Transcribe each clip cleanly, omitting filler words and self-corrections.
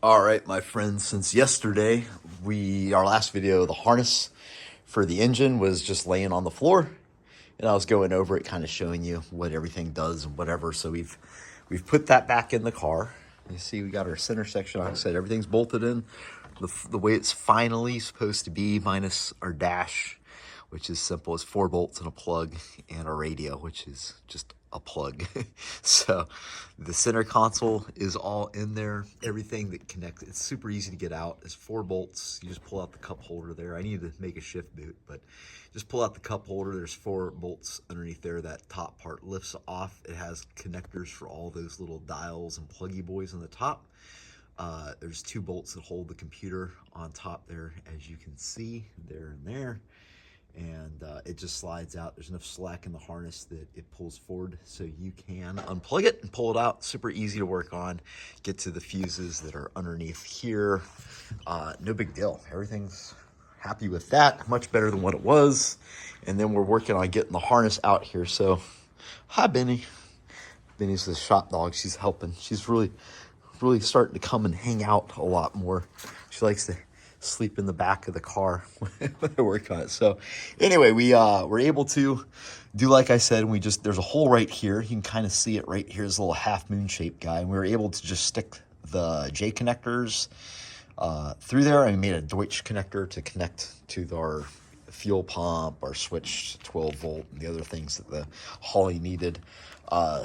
All right, my friends, since yesterday, our last video, the harness for the engine was just laying on the floor, and I was going over it, kind of showing you what everything does and whatever. So we've put that back in the car. You see, we got our center section. Like I said, everything's bolted in the way it's finally supposed to be, minus our dash, which is simple. It's 4 bolts and a plug, and a radio, which is just a plug. So the center console is all in there. Everything that connects, it's super easy to get out. It's 4 bolts. You just pull out the cup holder there. I need to make a shift boot, but just pull out the cup holder. There's 4 bolts underneath there. That top part lifts off. It has connectors for all those little dials and pluggy boys on the top. There's 2 bolts that hold the computer on top there, as you can see, there and there. And it just slides out. There's enough slack in the harness that it pulls forward, so you can unplug it and pull it out. Super easy to work on. Get to the fuses that are underneath here. No big deal. Everything's happy with that. Much better than what it was. And then we're working on getting the harness out here. So, hi, Benny. Benny's the shop dog. She's helping. She's really starting to come and hang out a lot more. She likes to sleep in the back of the car when I work on it. So anyway, we were able to do, like I said, there's a hole right here. You can kind of see it right here. This little half moon shaped guy. And we were able to just stick the J connectors through there. I made a Deutsch connector to connect to our fuel pump, our switch 12 volt, and the other things that the Holley needed.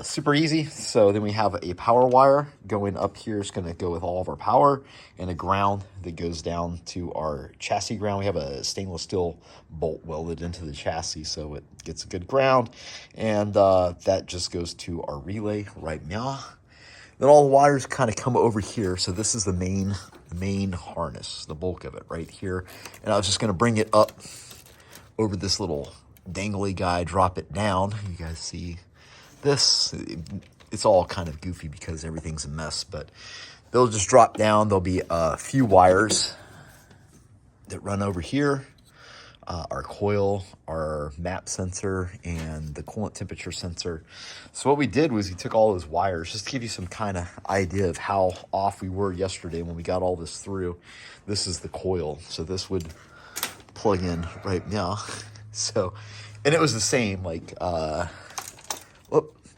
Super easy. So then we have a power wire going up here. It's going to go with all of our power, and a ground that goes down to our chassis ground. We have a stainless steel bolt welded into the chassis, so it gets a good ground, and that just goes to our relay right now. Then all the wires kind of come over here. So this is the main harness, the bulk of it right here. And I was just going to bring it up over this little dangly guy, drop it down. You guys see this? It's all kind of goofy because everything's a mess, but they'll just drop down. There'll be a few wires that run over here. Our coil, our map sensor, and the coolant temperature sensor. So what we did was we took all those wires, just to give you some kind of idea of how off we were yesterday when we got all this through. This is the coil. So this would plug in right now. So, and it was the same, like,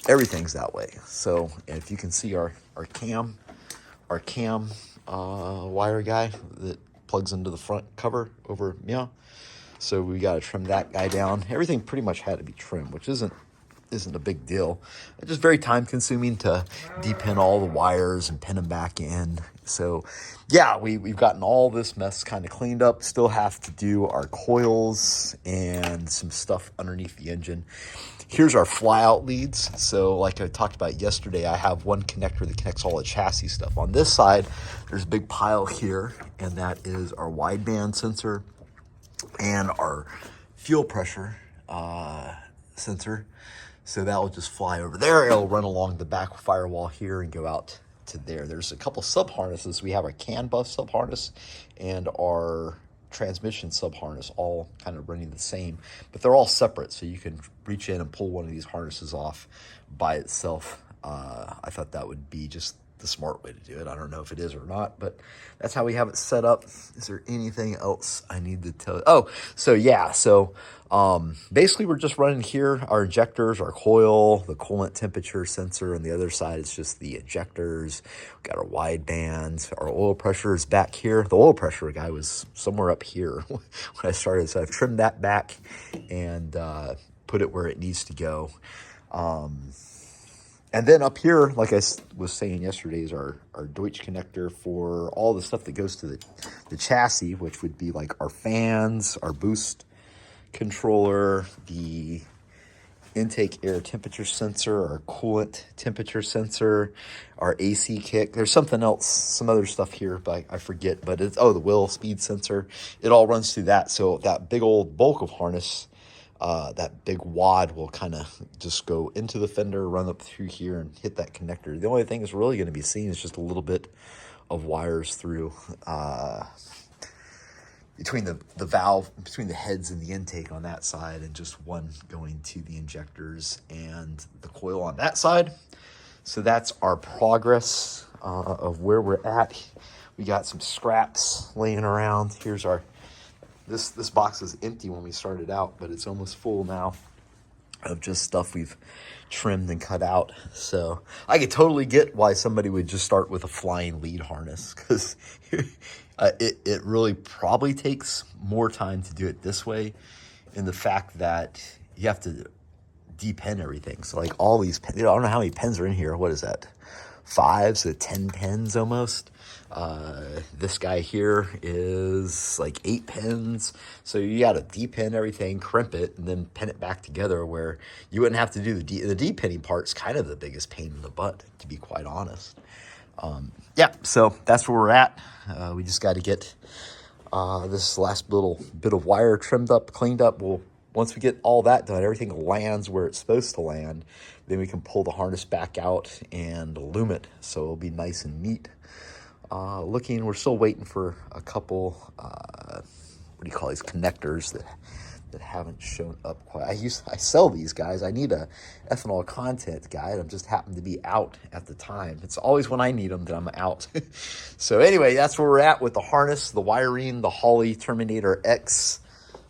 everything's that way. So if you can see our cam wire guy that plugs into the front cover over, yeah. So we got to trim that guy down. Everything pretty much had to be trimmed, which isn't a big deal. It's just very time consuming to depin all the wires and pin them back in. So yeah, we've gotten all this mess kind of cleaned up. Still have to do our coils and some stuff underneath the engine. Here's our fly out leads. So like I talked about yesterday, I have one connector that connects all the chassis stuff. On this side, there's a big pile here, and that is our wideband sensor and our fuel pressure sensor. So that will just fly over there. It'll run along the back firewall here and go out to there. There's a couple sub harnesses. We have our CAN bus sub harness and our transmission sub harness, all kind of running the same, but they're all separate. So you can reach in and pull one of these harnesses off by itself. I thought that would be just the smart way to do it. I don't know if it is or not, but that's how we have it set up. Is there anything else I need to tell you? Oh, so yeah. So basically we're just running here our injectors, our coil, the coolant temperature sensor, and the other side is just the injectors. We've got our wide bands. Our oil pressure is back here. The oil pressure guy was somewhere up here when I started. So I've trimmed that back and put it where it needs to go. And then up here, like I was saying yesterday, is our Deutsch connector for all the stuff that goes to the chassis, which would be like our fans, our boost controller, the intake air temperature sensor, our coolant temperature sensor, our AC kick. There's something else, some other stuff here, but I forget. But it's, the wheel speed sensor. It all runs through that. So that big old bulk of harness, that big wad will kind of just go into the fender, run up through here, and hit that connector. The only thing that's really going to be seen is just a little bit of wires through between the valve, between the heads and the intake on that side, and just one going to the injectors and the coil on that side. So that's our progress. of where we're at. We got some scraps laying around. Here's our, this box was empty when we started out, but it's almost full now of just stuff we've trimmed and cut out. So I could totally get why somebody would just start with a flying lead harness, because it really probably takes more time to do it this way, in the fact that you have to depen everything. So like all these pens, I don't know how many pens are in here. What is that? 5 to 10 pens almost. This guy here is like 8 pens. So you got to depen everything, crimp it, and then pen it back together, where you wouldn't have to do the depenning part's kind of the biggest pain in the butt, to be quite honest. Yeah, so that's where we're at. We just got to get this last little bit of wire trimmed up, cleaned up. Once we get all that done, everything lands where it's supposed to land, then we can pull the harness back out and loom it, so it'll be nice and neat. We're still waiting for a couple, what do you call these, connectors that haven't shown up quite. I sell these guys. I need a ethanol content guide. I'm just happened to be out at the time. It's always when I need them that I'm out. So anyway, that's where we're at with the harness, the wiring, the Holley Terminator X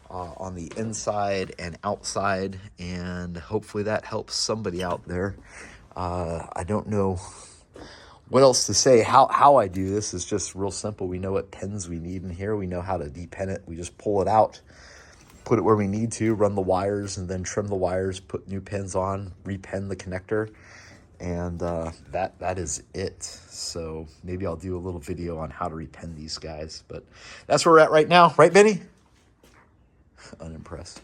on the inside and outside, and hopefully that helps somebody out there. I don't know what else to say. How I do this is just real simple. We know what pens we need in here. We know how to depen it. We just pull it out, put it where we need to, run the wires, and then trim the wires, put new pens on, repen the connector, and that is it. So maybe I'll do a little video on how to repen these guys, but that's where we're at right now. Right, Benny? Unimpressed.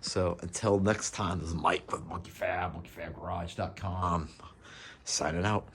So until next time, this is Mike with monkeyfabgarage.com signing out.